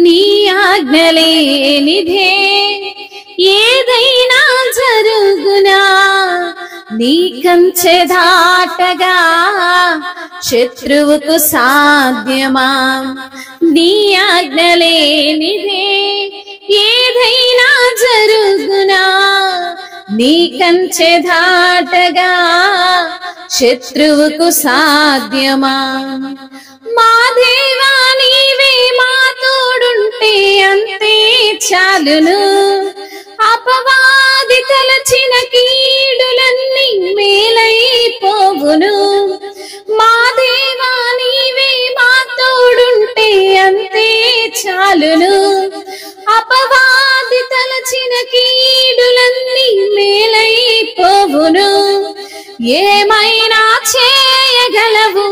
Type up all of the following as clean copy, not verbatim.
నీ ఆజ్ఞలేనిదే ఏదైనా జరుగునా, నీ కంచె దాటగా శత్రువుకు సాధ్యమా? నీ ఆజ్ఞలేనిదే ఏదైనా జరుగునా, నీ కంచె దాటగా శత్రువుకు సాధ్యమా? మా దేవా నీవే మా తోడుంటే అంతే చాలును, అపవాది తలచిన కీడులన్నీ మేలైపోవును. మా దేవా నీవే మా తోడుంటే అంతే చాలును, అపవాది తలచిన కీడులన్నీ మేలైపోవును. ఏమైనా చేయగలవు,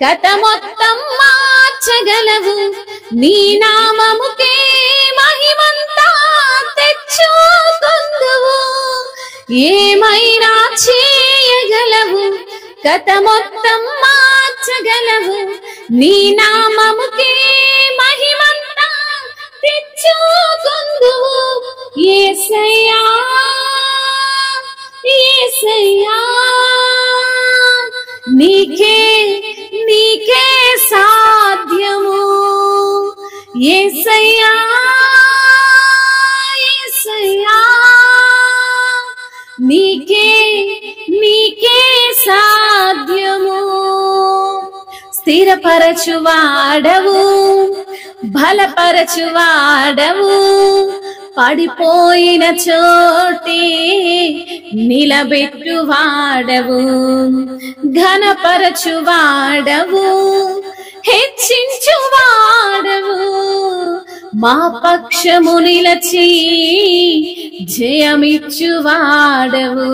కథ మొత్తం మార్చగలవు, నీ నామముకే మహిమంతా తెచ్చుకొందువు. ఏమైనా చేయగలవు, కథ మొత్తం మార్చగలవు, నీ నామముకే మహిమంతా తెచ్చుకొందువు. యేసయ్యా యేసయ్యా నీకే నీకే సాధ్యము. యేసయ్యా యేసయ్యా నీకే నీకే సాధ్యము. స్థిరపరచువాడవు, బలపరచువాడవు, పడిపోయిన చోటే నిలబెట్టువాడవు, ఘనపరచువాడవు, హెచ్చించువాడవు, మా పక్షము నిలచి జయమిచ్చువాడవు.